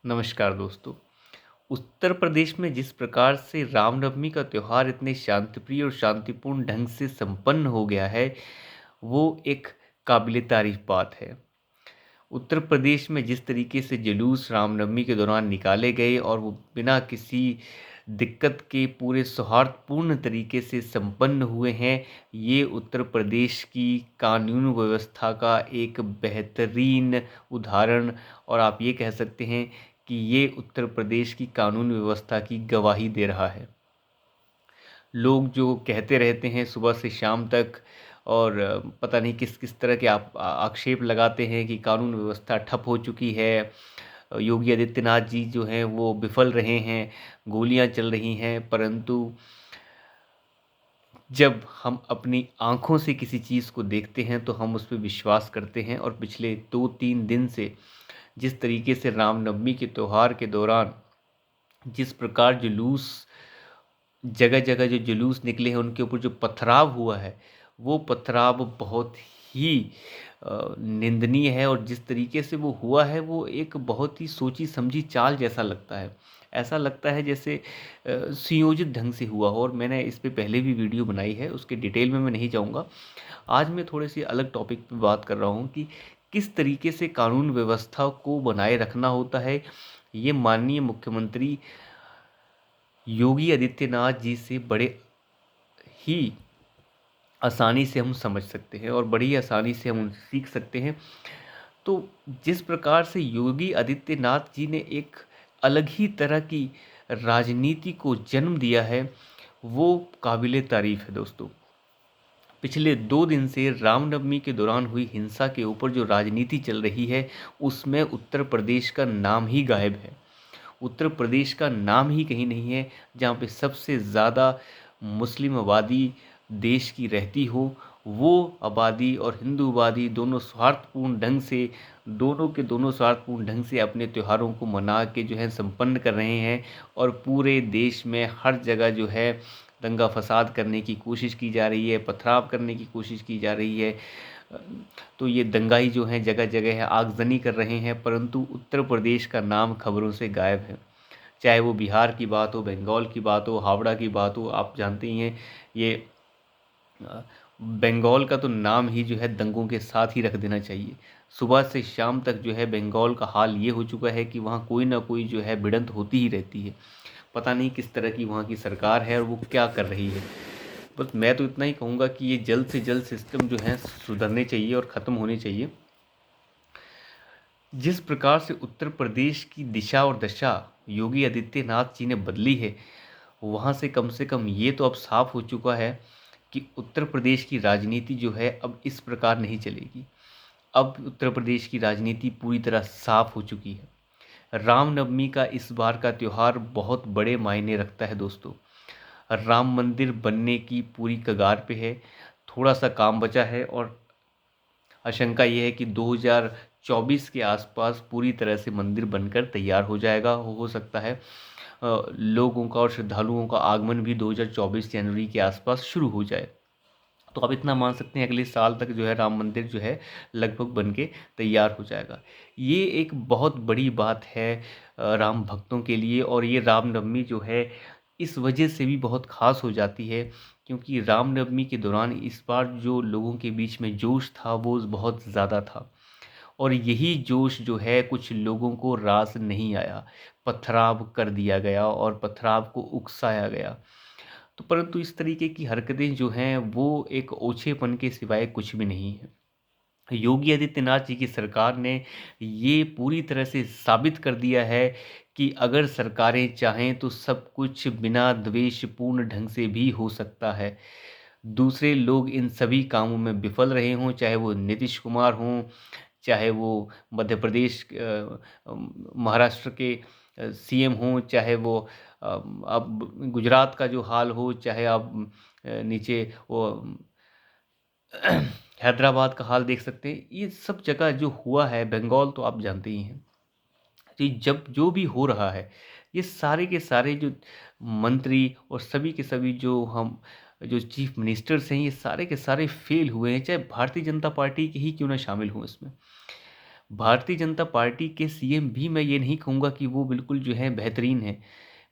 नमस्कार दोस्तों। उत्तर प्रदेश में जिस प्रकार से रामनवमी का त्यौहार इतने शांतिप्रिय और शांतिपूर्ण ढंग से संपन्न हो गया है, वो एक काबिले तारीफ बात है। उत्तर प्रदेश में जिस तरीके से जुलूस रामनवमी के दौरान निकाले गए और वो बिना किसी दिक्कत के पूरे सौहार्दपूर्ण तरीके से संपन्न हुए हैं, ये उत्तर प्रदेश की कानून व्यवस्था का एक बेहतरीन उदाहरण और आप ये कह सकते हैं कि ये उत्तर प्रदेश की कानून व्यवस्था की गवाही दे रहा है। लोग जो कहते रहते हैं सुबह से शाम तक और पता नहीं किस किस तरह के आप आक्षेप लगाते हैं कि कानून व्यवस्था ठप हो चुकी है। योगी आदित्यनाथ जी जो हैं वो विफल रहे हैं, गोलियां चल रही हैं, परंतु जब हम अपनी आँखों से किसी चीज़ को देखते हैं तो हम उस पे विश्वास करते हैं और पिछले 2-3 दिन से जिस तरीके से रामनवमी के त्यौहार के दौरान जिस प्रकार जुलूस जगह-जगह जो जुलूस निकले हैं उनके ऊपर जो पथराव हुआ है, वो पथराव बहुत ही निंदनीय है और जिस तरीके से वो हुआ है वो एक बहुत ही सोची-समझी चाल जैसा लगता है। ऐसा लगता है जैसे सुयोजित ढंग से हुआ हो और मैंने इस पे पहले भी वीडियो बनाई है, उसके डिटेल में मैं नहीं जाऊँगा। आज मैं थोड़े-से अलग टॉपिक पे बात कर रहा हूँ कि किस तरीके से कानून व्यवस्था को बनाए रखना होता है, ये माननीय मुख्यमंत्री योगी आदित्यनाथ जी से बड़े ही आसानी से हम समझ सकते हैं और बड़ी आसानी से हम उनसे सीख सकते हैं। तो जिस प्रकार से योगी आदित्यनाथ जी ने एक अलग ही तरह की राजनीति को जन्म दिया है, वो काबिले तारीफ़ है दोस्तों। पिछले 2 दिन से रामनवमी के दौरान हुई हिंसा के ऊपर जो राजनीति चल रही है, उसमें उत्तर प्रदेश का नाम ही गायब है। उत्तर प्रदेश का नाम ही कहीं नहीं है जहाँ पे सबसे ज़्यादा मुस्लिम आबादी देश की रहती हो। वो आबादी और हिंदू आबादी दोनों के दोनों स्वार्थपूर्ण ढंग से अपने त्योहारों को मना के जो है संपन्न कर रहे हैं और पूरे देश में हर जगह जो है दंगा फसाद करने की कोशिश की जा रही है, पथराव करने की कोशिश की जा रही है। तो ये दंगाई जो हैं जगह-जगह है आगजनी कर रहे हैं, परंतु उत्तर प्रदेश का नाम खबरों से गायब है। चाहे वो बिहार की बात हो, बंगाल की बात हो, हावड़ा की बात हो, आप जानते ही हैं ये बंगाल का तो नाम ही जो है दंगों के साथ ही रख देना चाहिए। सुबह से शाम तक जो है बंगाल का हाल ये हो चुका है कि वहाँ कोई ना कोई जो है भिड़ंत होती ही रहती है। पता नहीं किस तरह की वहाँ की सरकार है और वो क्या कर रही है। बस मैं तो इतना ही कहूँगा कि ये जल्द से जल्द सिस्टम जो है सुधरने चाहिए और ख़त्म होने चाहिए। जिस प्रकार से उत्तर प्रदेश की दिशा और दशा योगी आदित्यनाथ जी ने बदली है, वहाँ से कम ये तो अब साफ हो चुका है कि उत्तर प्रदेश की राजनीति जो है अब इस प्रकार नहीं चलेगी। अब उत्तर प्रदेश की राजनीति पूरी तरह साफ हो चुकी है। रामनवमी का इस बार का त्यौहार बहुत बड़े मायने रखता है दोस्तों। राम मंदिर बनने की पूरी कगार पे है। थोड़ा सा काम बचा है और आशंका ये है कि 2024 के आसपास पूरी तरह से मंदिर बनकर तैयार हो जाएगा। हो सकता है लोगों का और श्रद्धालुओं का आगमन भी 2024 जनवरी के आसपास शुरू हो जाए। तो आप इतना मान सकते हैं अगले साल तक जो है राम मंदिर जो है लगभग बन के तैयार हो जाएगा। ये एक बहुत बड़ी बात है राम भक्तों के लिए और ये रामनवमी जो है इस वजह से भी बहुत ख़ास हो जाती है क्योंकि रामनवमी के दौरान इस बार जो लोगों के बीच में जोश था वो बहुत ज़्यादा था और यही जोश जो है कुछ लोगों को रास नहीं आया, पथराव कर दिया गया और पथराव को उकसाया गया। तो परंतु इस तरीके की हरकतें जो हैं वो एक ओछेपन के सिवाय कुछ भी नहीं है। योगी आदित्यनाथ जी की सरकार ने ये पूरी तरह से साबित कर दिया है कि अगर सरकारें चाहें तो सब कुछ बिना द्वेषपूर्ण ढंग से भी हो सकता है। दूसरे लोग इन सभी कामों में विफल रहे हों, चाहे वो नीतीश कुमार हों, चाहे वो मध्य प्रदेश महाराष्ट्र के सीएम हों, चाहे वो अब गुजरात का जो हाल हो, चाहे आप नीचे वो हैदराबाद का हाल देख सकते हैं। ये सब जगह जो हुआ है, बंगाल तो आप जानते ही हैं। तो जब जो भी हो रहा है, ये सारे के सारे जो मंत्री और सभी के सभी जो चीफ मिनिस्टर्स हैं, ये सारे के सारे फेल हुए हैं, चाहे भारतीय जनता पार्टी के ही क्यों ना शामिल हों इसमें। भारतीय जनता पार्टी के सीएम भी मैं ये नहीं कहूँगा कि वो बिल्कुल जो है बेहतरीन है।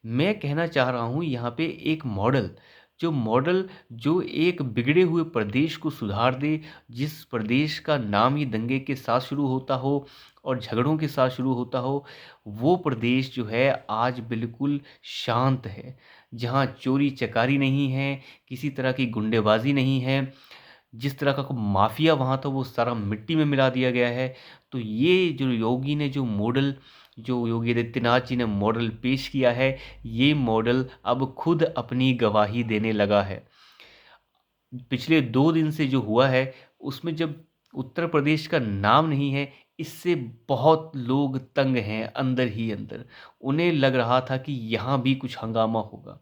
मैं कहना चाह रहा हूँ यहाँ पे एक मॉडल जो एक बिगड़े हुए प्रदेश को सुधार दे, जिस प्रदेश का नाम ही दंगे के साथ शुरू होता हो और झगड़ों के साथ शुरू होता हो, वो प्रदेश जो है आज बिल्कुल शांत है। जहाँ चोरी चकारी नहीं है, किसी तरह की गुंडेबाजी नहीं है, जिस तरह का माफिया वहाँ था वो सारा मिट्टी में मिला दिया गया है। तो ये जो योगी आदित्यनाथ जी ने मॉडल पेश किया है, ये मॉडल अब खुद अपनी गवाही देने लगा है। पिछले 2 दिन से जो हुआ है उसमें जब उत्तर प्रदेश का नाम नहीं है, इससे बहुत लोग तंग हैं अंदर ही अंदर। उन्हें लग रहा था कि यहाँ भी कुछ हंगामा होगा,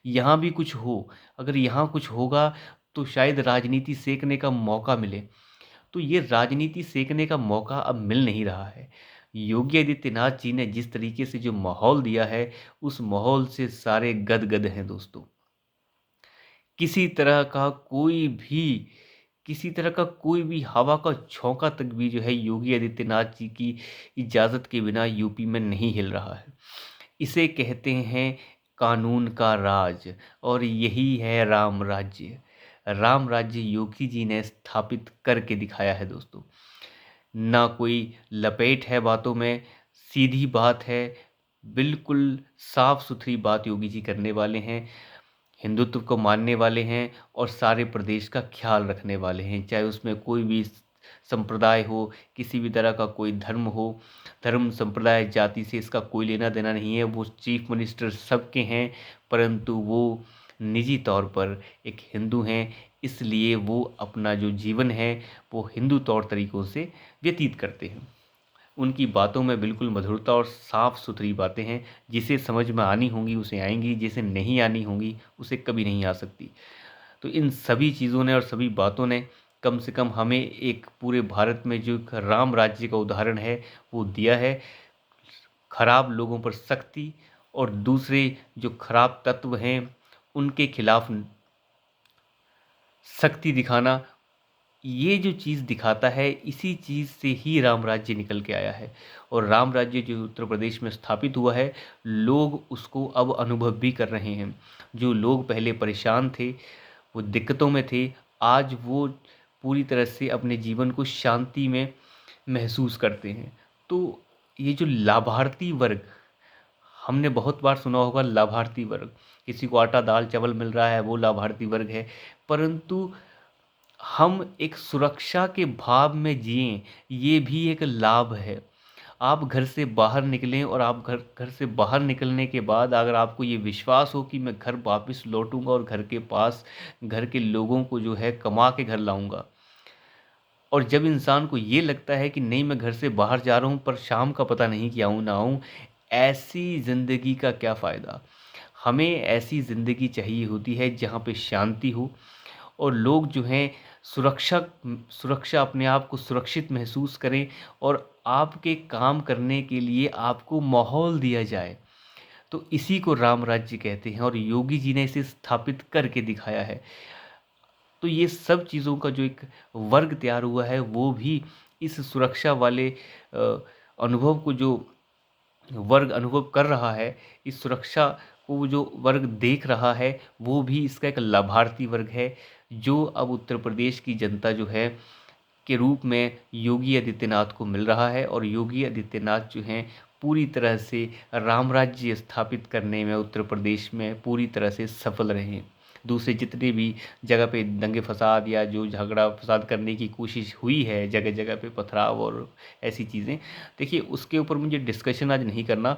यहाँ भी कुछ हो, अगर यहाँ कुछ होगा तो शायद राजनीति सेकने का मौका मिले। तो ये राजनीति सेकने का मौका अब मिल नहीं रहा है। योगी आदित्यनाथ जी ने जिस तरीके से जो माहौल दिया है, उस माहौल से सारे गदगद हैं दोस्तों। किसी तरह का कोई भी किसी तरह का कोई भी हवा का झोंका तक भी जो है योगी आदित्यनाथ जी की इजाज़त के बिना यूपी में नहीं हिल रहा है। इसे कहते हैं कानून का राज, और यही है राम राज्य। राम राज्य योगी जी ने स्थापित करके दिखाया है दोस्तों। ना कोई लपेट है बातों में, सीधी बात है, बिल्कुल साफ सुथरी बात योगी जी करने वाले हैं। हिंदुत्व को मानने वाले हैं और सारे प्रदेश का ख्याल रखने वाले हैं, चाहे उसमें कोई भी संप्रदाय हो, किसी भी तरह का कोई धर्म हो। धर्म, संप्रदाय, जाति से इसका कोई लेना देना नहीं है। वो चीफ मिनिस्टर सबके हैं, परंतु वो निजी तौर पर एक हिंदू हैं, इसलिए वो अपना जो जीवन है वो हिंदू तौर तरीकों से व्यतीत करते हैं। उनकी बातों में बिल्कुल मधुरता और साफ सुथरी बातें हैं। जिसे समझ में आनी होंगी उसे आएंगी, जिसे नहीं आनी होंगी उसे कभी नहीं आ सकती। तो इन सभी चीज़ों ने और सभी बातों ने कम से कम हमें एक पूरे भारत में जो एक राम राज्य का उदाहरण है वो दिया है। खराब लोगों पर सख्ती और दूसरे जो खराब तत्व हैं उनके खिलाफ सख्ती दिखाना, ये जो चीज़ दिखाता है, इसी चीज़ से ही राम राज्य निकल के आया है। और राम राज्य जो उत्तर प्रदेश में स्थापित हुआ है, लोग उसको अब अनुभव भी कर रहे हैं। जो लोग पहले परेशान थे, वो दिक्कतों में थे, आज वो पूरी तरह से अपने जीवन को शांति में महसूस करते हैं। तो ये जो लाभार्थी वर्ग, हमने बहुत बार सुना होगा लाभार्थी वर्ग, किसी को आटा दाल चावल मिल रहा है वो लाभार्थी वर्ग है। परंतु हम एक सुरक्षा के भाव में जिएं, ये भी एक लाभ है। आप घर से बाहर निकलें और आप घर से बाहर निकलने के बाद अगर आपको ये विश्वास हो कि मैं घर वापस लौटूंगा और घर के पास घर के लोगों को जो है कमा के घर लाऊंगा, और जब इंसान को ये लगता है कि नहीं मैं घर से बाहर जा रहा हूँ पर शाम का पता नहीं कि आऊँ ना आऊँ, ऐसी ज़िंदगी का क्या फ़ायदा। हमें ऐसी ज़िंदगी चाहिए होती है जहाँ पे शांति हो और लोग जो हैं सुरक्षा सुरक्षा अपने आप को सुरक्षित महसूस करें और आपके काम करने के लिए आपको माहौल दिया जाए। तो इसी को राम राज्य कहते हैं और योगी जी ने इसे स्थापित करके दिखाया है। तो ये सब चीज़ों का जो एक वर्ग तैयार हुआ है वो भी इस सुरक्षा वाले अनुभव को जो वर्ग अनुभव कर रहा है, इस सुरक्षा को जो वर्ग देख रहा है, वो भी इसका एक लाभार्थी वर्ग है, जो अब उत्तर प्रदेश की जनता जो है के रूप में योगी आदित्यनाथ को मिल रहा है। और योगी आदित्यनाथ जो हैं पूरी तरह से राम राज्य स्थापित करने में उत्तर प्रदेश में पूरी तरह से सफल रहे हैं। दूसरे जितने भी जगह पे दंगे फसाद या जो झगड़ा फसाद करने की कोशिश हुई है, जगह जगह पे पथराव और ऐसी चीज़ें, देखिए उसके ऊपर मुझे डिस्कशन आज नहीं करना,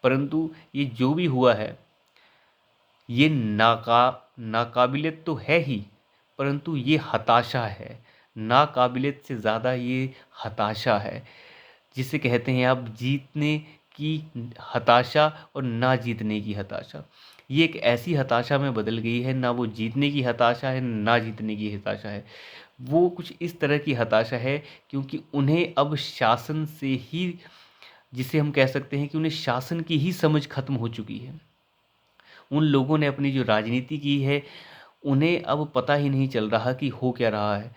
परंतु ये जो भी हुआ है ये नाकाबिलियत तो है ही, परंतु ये हताशा है। नाकाबिलियत से ज़्यादा ये हताशा है, जिसे कहते हैं आप जीतने की हताशा और ना जीतने की हताशा। ये एक ऐसी हताशा में बदल गई है, ना वो जीतने की हताशा है ना जीतने की हताशा है, वो कुछ इस तरह की हताशा है क्योंकि उन्हें अब शासन से ही, जिसे हम कह सकते हैं कि उन्हें शासन की ही समझ खत्म हो चुकी है। उन लोगों ने अपनी जो राजनीति की है, उन्हें अब पता ही नहीं चल रहा कि हो क्या रहा है।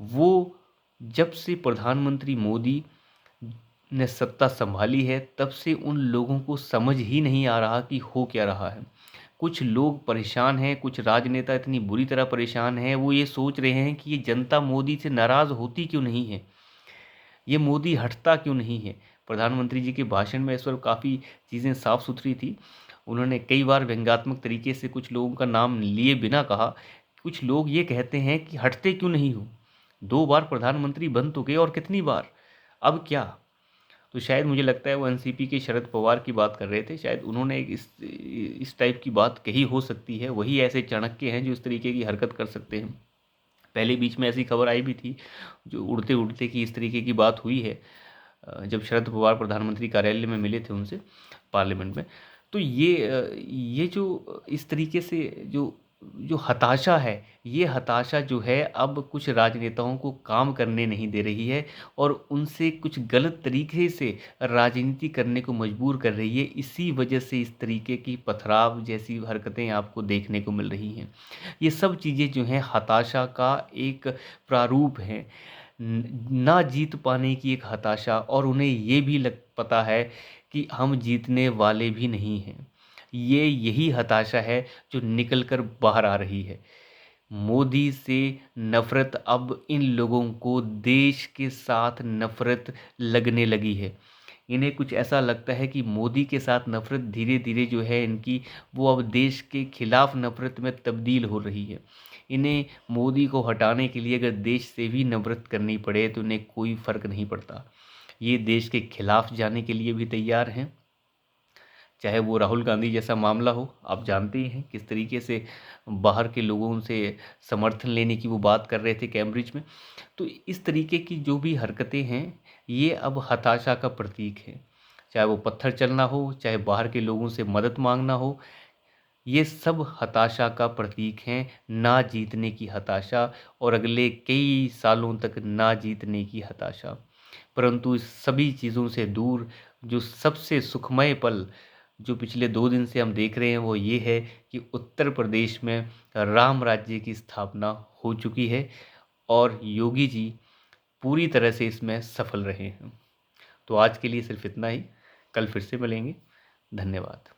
वो जब से प्रधानमंत्री मोदी ने सत्ता संभाली है तब से उन लोगों को समझ ही नहीं आ रहा कि हो क्या रहा है। कुछ लोग परेशान हैं, कुछ राजनेता इतनी बुरी तरह परेशान हैं, वो ये सोच रहे हैं कि ये जनता मोदी से नाराज़ होती क्यों नहीं है, ये मोदी हटता क्यों नहीं है। प्रधानमंत्री जी के भाषण में इस पर काफ़ी चीज़ें साफ सुथरी थी। उन्होंने कई बार व्यंग्यात्मक तरीके से कुछ लोगों का नाम लिए बिना कहा। कुछ लोग ये कहते हैं कि हटते क्यों नहीं हो, 2 बार प्रधानमंत्री बन तो गए और कितनी बार, अब क्या। तो शायद मुझे लगता है वो एनसीपी के शरद पवार की बात कर रहे थे, शायद उन्होंने एक इस टाइप की बात कही हो सकती है। वही ऐसे चाणक्य हैं जो इस तरीके की हरकत कर सकते हैं। पहले बीच में ऐसी खबर आई भी थी जो उड़ते उड़ते की इस तरीके की बात हुई है, जब शरद पवार प्रधानमंत्री कार्यालय में मिले थे उनसे पार्लियामेंट में। तो ये जो इस तरीके से जो जो हताशा है, ये हताशा जो है अब कुछ राजनेताओं को काम करने नहीं दे रही है और उनसे कुछ गलत तरीके से राजनीति करने को मजबूर कर रही है। इसी वजह से इस तरीके की पथराव जैसी हरकतें आपको देखने को मिल रही हैं। ये सब चीज़ें जो हैं हताशा का एक प्रारूप हैं। ना जीत पाने की एक हताशा, और उन्हें ये भी लग पता है कि हम जीतने वाले भी नहीं हैं। यही हताशा है जो निकल कर बाहर आ रही है। मोदी से नफ़रत, अब इन लोगों को देश के साथ नफ़रत लगने लगी है। इन्हें कुछ ऐसा लगता है कि मोदी के साथ नफ़रत धीरे-धीरे जो है इनकी, वो अब देश के खिलाफ नफ़रत में तब्दील हो रही है। इन्हें मोदी को हटाने के लिए अगर देश से भी नफ़रत करनी पड़े तो इन्हें कोई फ़र्क नहीं पड़ता। ये देश के खिलाफ जाने के लिए भी तैयार हैं। चाहे वो राहुल गांधी जैसा मामला हो, आप जानते ही हैं किस तरीके से बाहर के लोगों से समर्थन लेने की वो बात कर रहे थे कैम्ब्रिज में। तो इस तरीके की जो भी हरकतें हैं, ये अब हताशा का प्रतीक है। चाहे वो पत्थर चलना हो, चाहे बाहर के लोगों से मदद मांगना हो, ये सब हताशा का प्रतीक हैं, ना जीतने की हताशा और अगले कई सालों तक ना जीतने की हताशा। परंतु इस सभी चीज़ों से दूर जो सबसे सुखमय पल जो पिछले 2 दिन से हम देख रहे हैं वो ये है कि उत्तर प्रदेश में राम राज्य की स्थापना हो चुकी है और योगी जी पूरी तरह से इसमें सफल रहे हैं। तो आज के लिए सिर्फ इतना ही। कल फिर से मिलेंगे। धन्यवाद।